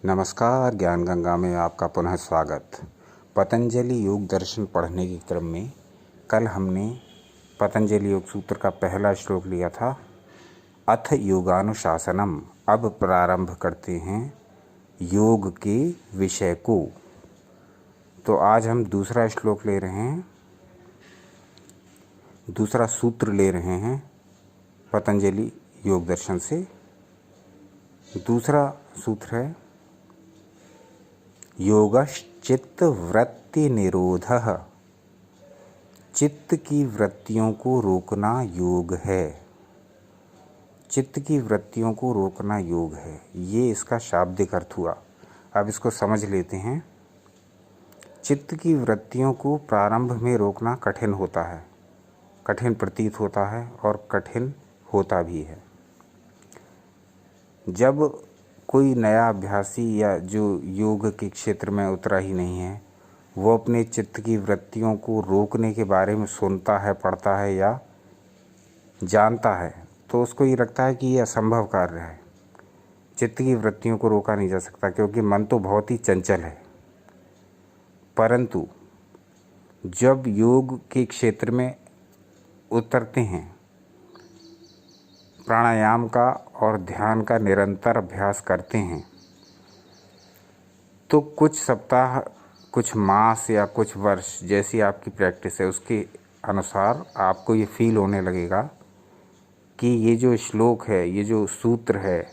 नमस्कार। ज्ञान गंगा में आपका पुनः स्वागत। पतंजलि योग दर्शन पढ़ने के क्रम में कल हमने पतंजलि योग सूत्र का पहला श्लोक लिया था, अथ योगानुशासनम। अब प्रारंभ करते हैं योग के विषय को। तो आज हम दूसरा श्लोक ले रहे हैं, दूसरा सूत्र ले रहे हैं पतंजलि योग दर्शन से। दूसरा सूत्र है योगश्चित्त वृत्ति निरोधः। चित्त की वृत्तियों को रोकना योग है। चित्त की वृत्तियों को रोकना योग है, ये इसका शाब्दिक अर्थ हुआ। अब इसको समझ लेते हैं। चित्त की वृत्तियों को प्रारंभ में रोकना कठिन होता है, कठिन प्रतीत होता है और कठिन होता भी है। जब कोई नया अभ्यासी या जो योग के क्षेत्र में उतरा ही नहीं है, वो अपने चित्त की वृत्तियों को रोकने के बारे में सुनता है, पढ़ता है या जानता है, तो उसको ये लगता है कि ये असंभव कार्य है। चित्त की वृत्तियों को रोका नहीं जा सकता क्योंकि मन तो बहुत ही चंचल है। परंतु जब योग के क्षेत्र में उतरते हैं, प्राणायाम का और ध्यान का निरंतर अभ्यास करते हैं, तो कुछ सप्ताह, कुछ मास या कुछ वर्ष जैसी आपकी प्रैक्टिस है, उसके अनुसार आपको ये फील होने लगेगा कि ये जो श्लोक है, ये जो सूत्र है,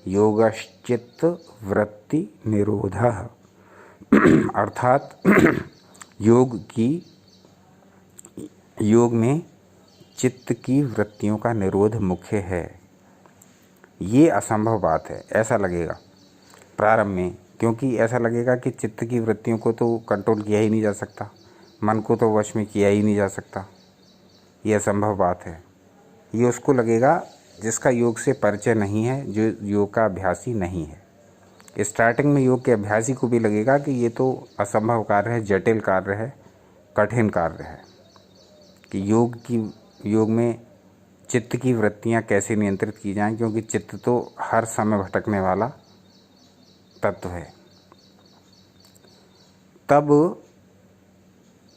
योगश्चित्त वृत्ति निरोधः, अर्थात योग में चित्त की वृत्तियों का निरोध मुख्य है। ये असंभव बात है, ऐसा लगेगा प्रारंभ में, क्योंकि ऐसा लगेगा कि चित्त की वृत्तियों को तो कंट्रोल किया ही नहीं जा सकता, मन को तो वश में किया ही नहीं जा सकता। ये असंभव बात है। ये उसको लगेगा जिसका योग से परिचय नहीं है, जो योग का अभ्यासी नहीं है। स्टार्टिंग में योग के अभ्यासी को भी लगेगा कि ये तो असंभव कार्य है, जटिल कार्य है, कठिन कार्य है कि योग में चित्त की वृत्तियां कैसे नियंत्रित की जाएं, क्योंकि चित्त तो हर समय भटकने वाला तत्व है। तब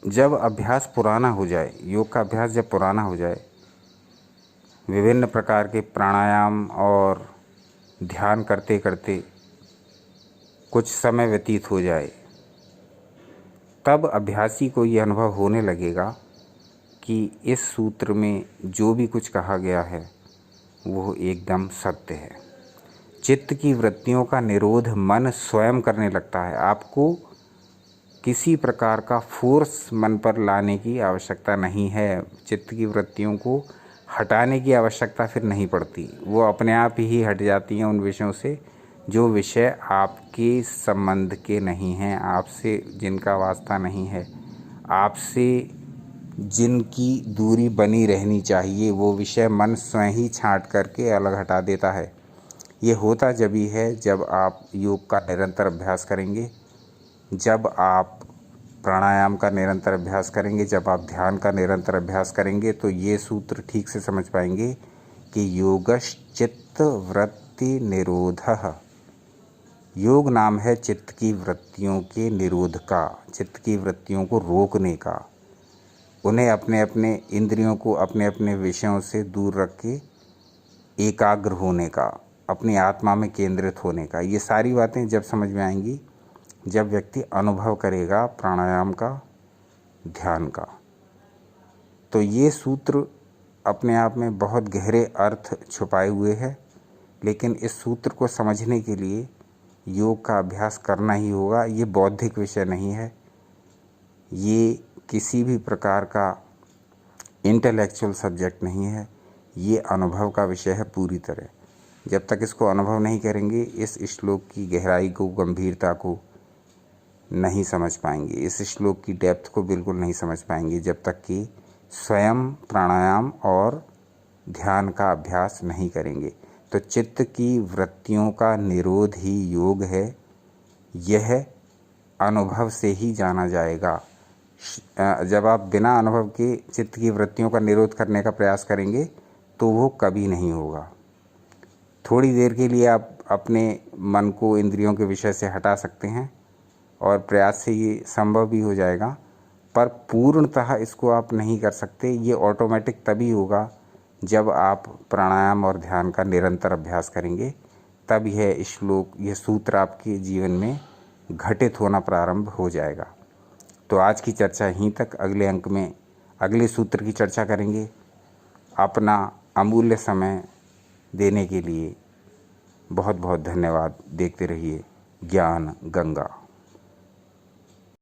जब अभ्यास पुराना हो जाए, योग का अभ्यास जब पुराना हो जाए, विभिन्न प्रकार के प्राणायाम और ध्यान करते करते कुछ समय व्यतीत हो जाए, तब अभ्यासी को ये अनुभव होने लगेगा कि इस सूत्र में जो भी कुछ कहा गया है वो एकदम सत्य है। चित्त की वृत्तियों का निरोध मन स्वयं करने लगता है। आपको किसी प्रकार का फोर्स मन पर लाने की आवश्यकता नहीं है। चित्त की वृत्तियों को हटाने की आवश्यकता फिर नहीं पड़ती, वो अपने आप ही हट जाती हैं उन विषयों से जो विषय आपके संबंध के नहीं हैं, आपसे जिनका वास्ता नहीं है, आपसे जिनकी दूरी बनी रहनी चाहिए, वो विषय मन स्वयं ही छांट करके अलग हटा देता है। ये होता जब ही है जब आप योग का निरंतर अभ्यास करेंगे, जब आप प्राणायाम का निरंतर अभ्यास करेंगे, जब आप ध्यान का निरंतर अभ्यास करेंगे, तो ये सूत्र ठीक से समझ पाएंगे कि योगश्चित्त वृत्ति निरोधः। योग नाम है चित्त की वृत्तियों के निरोध का, चित्त की वृत्तियों को रोकने का, उन्हें अपने अपने इंद्रियों को अपने अपने विषयों से दूर रख के एकाग्र होने का, अपनी आत्मा में केंद्रित होने का। ये सारी बातें जब समझ में आएंगी, जब व्यक्ति अनुभव करेगा प्राणायाम का, ध्यान का। तो ये सूत्र अपने आप में बहुत गहरे अर्थ छुपाए हुए है, लेकिन इस सूत्र को समझने के लिए योग का अभ्यास करना ही होगा। ये बौद्धिक विषय नहीं है, ये किसी भी प्रकार का इंटेलेक्चुअल सब्जेक्ट नहीं है, ये अनुभव का विषय है पूरी तरह। जब तक इसको अनुभव नहीं करेंगे, इस श्लोक की गहराई को, गंभीरता को नहीं समझ पाएंगे, इस श्लोक की डेप्थ को बिल्कुल नहीं समझ पाएंगे, जब तक कि स्वयं प्राणायाम और ध्यान का अभ्यास नहीं करेंगे। तो चित्त की वृत्तियों का निरोध ही योग है, यह अनुभव से ही जाना जाएगा। जब आप बिना अनुभव के चित्त की वृत्तियों का निरोध करने का प्रयास करेंगे तो वो कभी नहीं होगा। थोड़ी देर के लिए आप अपने मन को इंद्रियों के विषय से हटा सकते हैं और प्रयास से ये संभव भी हो जाएगा, पर पूर्णतः इसको आप नहीं कर सकते। ये ऑटोमेटिक तभी होगा जब आप प्राणायाम और ध्यान का निरंतर अभ्यास करेंगे, तब यह श्लोक, यह सूत्र आपके जीवन में घटित होना प्रारंभ हो जाएगा। तो आज की चर्चा यहीं तक। अगले अंक में अगले सूत्र की चर्चा करेंगे। अपना अमूल्य समय देने के लिए बहुत बहुत धन्यवाद। देखते रहिए ज्ञान गंगा।